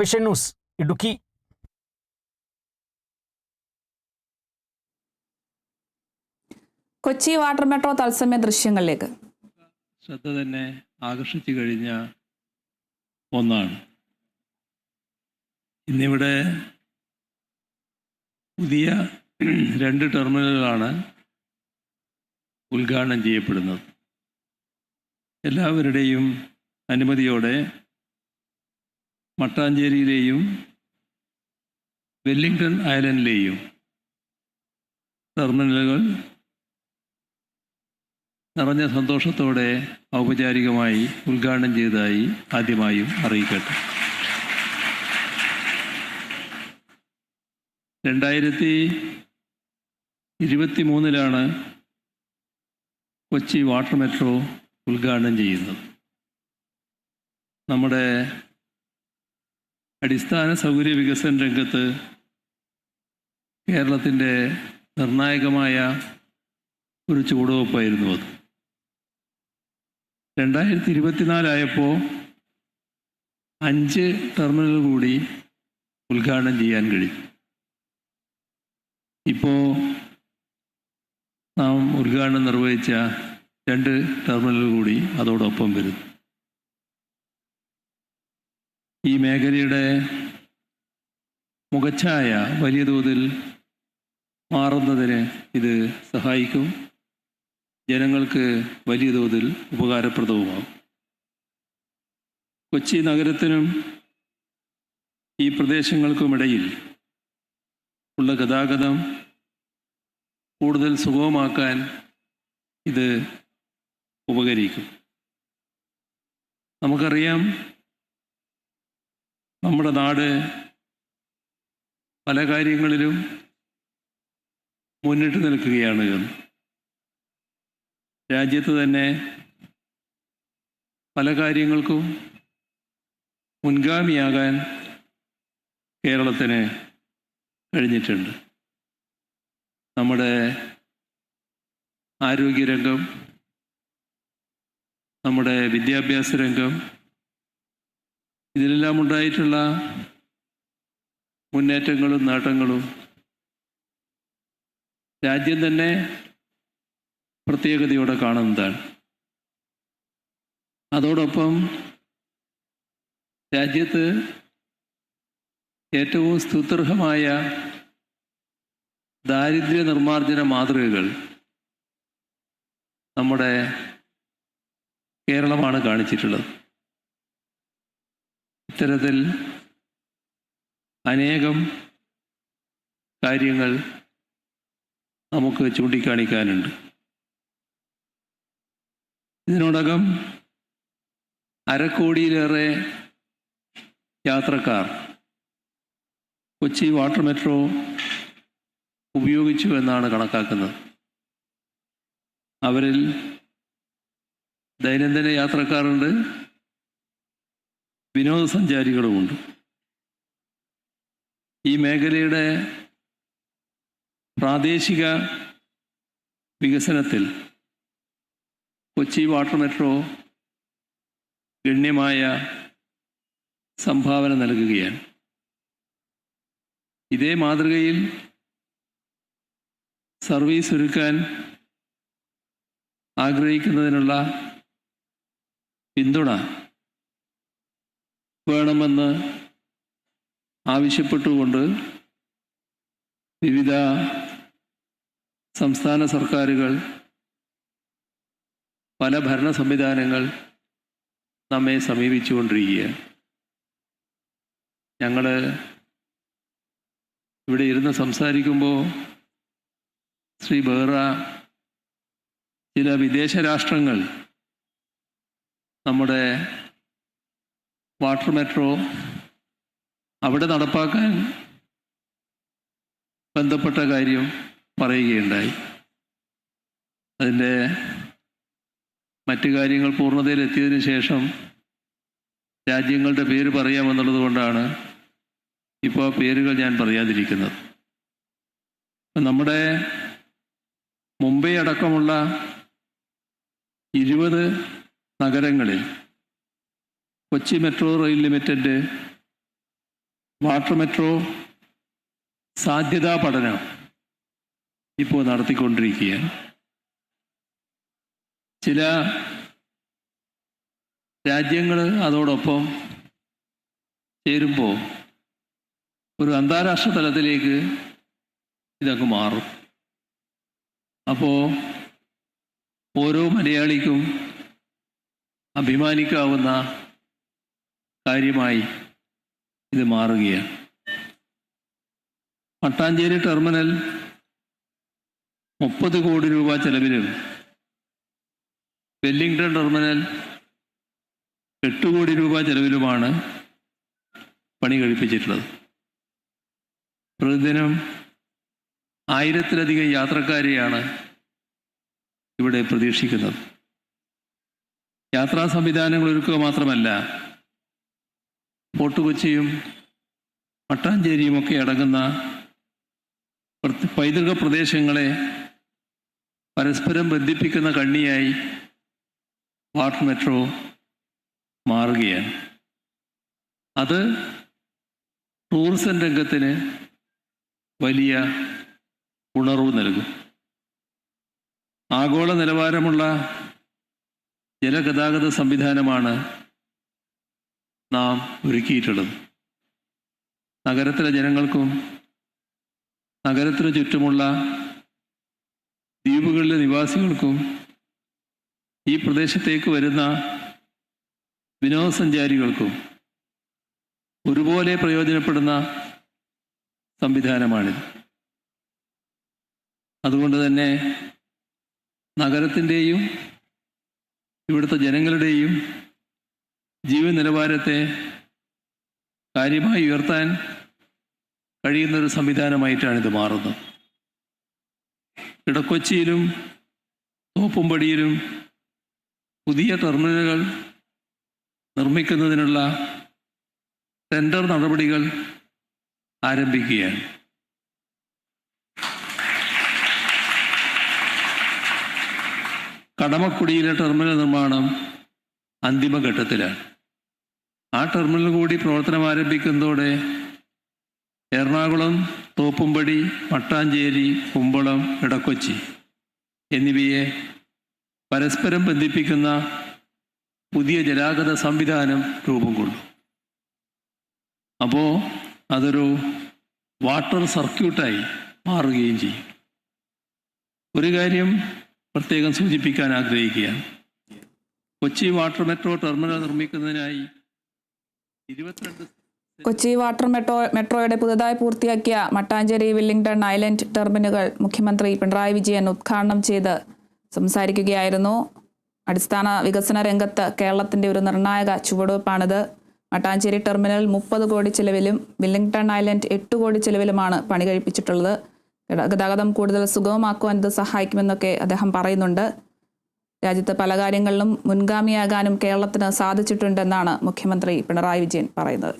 Vision news Idukki. Kochi water metro തത്സമയ ദൃശ്യങ്ങളിലേക്ക്. ശ്രദ്ധ തന്നെ ആകർഷിച്ചു കഴിഞ്ഞ ഒന്നാണ്. ഇന്നിവിടെ പുതിയ 2 ടെർമിനലുകളാണ് ഉദ്ഘാടനം ചെയ്യപ്പെടുന്നത്. എല്ലാവരുടെയും അനുമതിയോടെ മട്ടാഞ്ചേരിയിലെയും വെല്ലിംഗ്ടൺ ഐലൻഡിലെയും ടെർമിനലുകൾ നിറഞ്ഞ സന്തോഷത്തോടെ ഔപചാരികമായി ഉദ്ഘാടനം ചെയ്തതായി ആദ്യമായും അറിയിക്കട്ടെ. 2023 കൊച്ചി വാട്ടർ മെട്രോ ഉദ്ഘാടനം ചെയ്യുന്നത്. നമ്മുടെ അടിസ്ഥാന സൗകര്യ വികസന രംഗത്ത് കേരളത്തിൻ്റെ നിർണായകമായ ഒരു ചുവടുവെപ്പായിരുന്നു അത്. 2024 5 ടെർമിനൽ കൂടി ഉദ്ഘാടനം ചെയ്യാൻ കഴിയും. ഇപ്പോൾ നാം ഉദ്ഘാടനം നിർവഹിച്ച 2 ടെർമിനൽ കൂടി അതോടൊപ്പം വരുന്നു. ഈ മേഖലയുടെ മുഖച്ഛായ വലിയ തോതിൽ മാറുന്നതിന് ഇത് സഹായിക്കും. ജനങ്ങൾക്ക് വലിയ തോതിൽ ഉപകാരപ്രദവുമാകും. കൊച്ചി നഗരത്തിനും ഈ പ്രദേശങ്ങൾക്കുമിടയിൽ ഉള്ള ഗതാഗതം കൂടുതൽ സുഗമമാക്കാൻ ഇത് ഉപകരിക്കും. നമുക്കറിയാം, നമ്മുടെ നാട് പല കാര്യങ്ങളിലും മുന്നിട്ട് നിൽക്കുകയാണ് എന്ന്. രാജ്യത്ത് തന്നെ പല കാര്യങ്ങൾക്കും മുൻഗാമിയാകാൻ കേരളത്തിന് കഴിഞ്ഞിട്ടുണ്ട്. നമ്മുടെ ആരോഗ്യരംഗം, നമ്മുടെ വിദ്യാഭ്യാസ രംഗം, ഇതിലെല്ലാം ഉണ്ടായിട്ടുള്ള മുന്നേറ്റങ്ങളും നേട്ടങ്ങളും രാജ്യം തന്നെ പ്രത്യേകതയോടെ കാണുന്നതാണ്. അതോടൊപ്പം രാജ്യത്ത് ഏറ്റവും സ്തുത്യർഹമായ ദാരിദ്ര്യ നിർമ്മാർജ്ജന മാതൃകകൾ നമ്മുടെ കേരളമാണ് കാണിച്ചിട്ടുള്ളത്. ഇത്തരത്തിൽ അനേകം കാര്യങ്ങൾ നമുക്ക് ചൂണ്ടിക്കാണിക്കാനുണ്ട്. ഇതിനോടകം 1/2 കോടിയിലേറെ യാത്രക്കാർ കൊച്ചി വാട്ടർ മെട്രോ ഉപയോഗിച്ചു എന്നാണ് കണക്കാക്കുന്നത്. അവരിൽ ദൈനംദിന യാത്രക്കാരുണ്ട്, വിനോദസഞ്ചാരികളുമുണ്ട്. ഈ മേഖലയുടെ പ്രാദേശിക വികസനത്തിൽ കൊച്ചി വാട്ടർ മെട്രോ ഗണ്യമായ സംഭാവന നൽകുകയാണ്. ഇതേ മാതൃകയിൽ സർവീസ് ഒരുക്കാൻ ആഗ്രഹിക്കുന്നതിനുള്ള പിന്തുണ വേണമെന്ന് ആവശ്യപ്പെട്ടുകൊണ്ട് വിവിധ സംസ്ഥാന സർക്കാരുകൾ, പല ഭരണ സംവിധാനങ്ങൾ നമ്മെ സമീപിച്ചുകൊണ്ടിരിക്കുകയാണ്. ഞങ്ങൾ ഇവിടെ ഇരുന്ന് സംസാരിക്കുമ്പോൾ ശ്രീ ബെഹ്റ ചില വിദേശ രാഷ്ട്രങ്ങൾ നമ്മുടെ വാട്ടർ മെട്രോ അവിടെ നടപ്പാക്കാൻ ബന്ധപ്പെട്ട കാര്യം പറയുകയുണ്ടായി. അതിൻ്റെ മറ്റു കാര്യങ്ങൾ പൂർണ്ണതയിലെത്തിയതിനു ശേഷം രാജ്യങ്ങളുടെ പേര് പറയാമെന്നുള്ളത് കൊണ്ടാണ് ഇപ്പോൾ പേരുകൾ ഞാൻ പറയാതിരിക്കുന്നത്. നമ്മുടെ മുംബൈ അടക്കമുള്ള 20 നഗരങ്ങളിൽ Kochi metro rail limited water metro സാധ്യതാ പഠനം ഇപ്പോൾ നടത്തിക്കൊണ്ടിരിക്കുകയാണ്. ചില രാജ്യങ്ങൾ അതോടൊപ്പം ചേരുമ്പോൾ ഒരു അന്താരാഷ്ട്ര തലത്തിലേക്ക് ഇതങ്ങ് മാറും. അപ്പോൾ ഓരോ മലയാളിക്കും അഭിമാനിക്കാവുന്ന കാര്യമായി ഇത് മാറുകയാണ്. മട്ടാഞ്ചേരി ടെർമിനൽ 30 കോടി രൂപ ചെലവിലും വെല്ലിംഗ്ടൺ ടെർമിനൽ 8 കോടി രൂപ ചെലവിലുമാണ് പണി കഴിപ്പിച്ചിട്ടുള്ളത്. പ്രതിദിനം 1000-ലധികം യാത്രക്കാരെയാണ് ഇവിടെ പ്രതീക്ഷിക്കുന്നത്. യാത്രാ സംവിധാനങ്ങൾ ഒരുക്കുക മാത്രമല്ല, ഫോർട്ട് കൊച്ചിയും മട്ടാഞ്ചേരിയും ഒക്കെ അടങ്ങുന്ന പൈതൃക പ്രദേശങ്ങളെ പരസ്പരം ബന്ധിപ്പിക്കുന്ന കണ്ണിയായി വാട്ടർ മെട്രോ മാറുകയാണ്. അത് ടൂറിസം രംഗത്തിന് വലിയ ഉണർവ് നൽകും. ആഗോള നിലവാരമുള്ള ജലഗതാഗത സംവിധാനമാണ് നാം ഒരുക്കിയിട്ടുള്ളത്. നഗരത്തിലെ ജനങ്ങൾക്കും നഗരത്തിനു ചുറ്റുമുള്ള ദ്വീപുകളിലെ നിവാസികൾക്കും ഈ പ്രദേശത്തേക്ക് വരുന്ന വിനോദസഞ്ചാരികൾക്കും ഒരുപോലെ പ്രയോജനപ്പെടുന്ന സംവിധാനമാണിത്. അതുകൊണ്ട് തന്നെ നഗരത്തിൻ്റെയും ഇവിടുത്തെ ജനങ്ങളുടെയും ജീവൻ നിലവാരത്തെ കാര്യമായി ഉയർത്താൻ കഴിയുന്നൊരു സംവിധാനമായിട്ടാണ് ഇത് മാറുന്നത്. ഇടക്കൊച്ചിയിലും തോപ്പുംപടിയിലും പുതിയ ടെർമിനലുകൾ നിർമ്മിക്കുന്നതിനുള്ള ടെൻഡർ നടപടികൾ ആരംഭിക്കുകയാണ്. കടമക്കുടിയിലെ ടെർമിനൽ നിർമ്മാണം അന്തിമഘട്ടത്തിലാണ്. ആ ടെർമിനൽ കൂടി പ്രവർത്തനം ആരംഭിക്കുന്നതോടെ എറണാകുളം, തോപ്പുംപടി, മട്ടാഞ്ചേരി, കുമ്പളം, ഇടക്കൊച്ചി എന്നിവയെ പരസ്പരം ബന്ധിപ്പിക്കുന്ന പുതിയ ജലാഗത സംവിധാനം രൂപം കൊള്ളും. അപ്പോൾ അതൊരു വാട്ടർ സർക്യൂട്ടായി മാറുകയും ചെയ്യും. ഒരു കാര്യം പ്രത്യേകം സൂചിപ്പിക്കാൻ ആഗ്രഹിക്കുകയാണ്. കൊച്ചി വാട്ടർ മെട്രോ ടെർമിനൽ നിർമ്മിക്കുന്നതിനായി 22 കൊച്ചി വാട്ടർ മെട്രോയുടെ പുതുതായി പൂർത്തിയാക്കിയ മട്ടാഞ്ചേരി വെല്ലിംഗ്ടൺ ഐലൻഡ് ടെർമിനലുകൾ മുഖ്യമന്ത്രി പിണറായി വിജയൻ ഉദ്ഘാടനം ചെയ്ത് സംസാരിക്കുകയായിരുന്നു. അടിസ്ഥാന വികസന രംഗത്ത് കേരളത്തിന്റെ ഒരു നിർണായക ചുവടുവയ്പ്പാണിത്. മട്ടാഞ്ചേരി ടെർമിനൽ 30 കോടി ചെലവിലും വെല്ലിംഗ്ടൺ ഐലൻഡ് 8 കോടി ചെലവിലുമാണ് പണി കഴിപ്പിച്ചിട്ടുള്ളത്. ഗതാഗതം കൂടുതൽ സുഗമമാക്കുവാൻ ഇത് സഹായിക്കുമെന്നൊക്കെ അദ്ദേഹം പറയുന്നുണ്ട്. രാജ്യത്ത് പല കാര്യങ്ങളിലും മുൻഗാമിയാകാനും കേരളത്തിന് സാധിച്ചിട്ടുണ്ടെന്നാണ് മുഖ്യമന്ത്രി പിണറായി വിജയൻ പറയുന്നത്.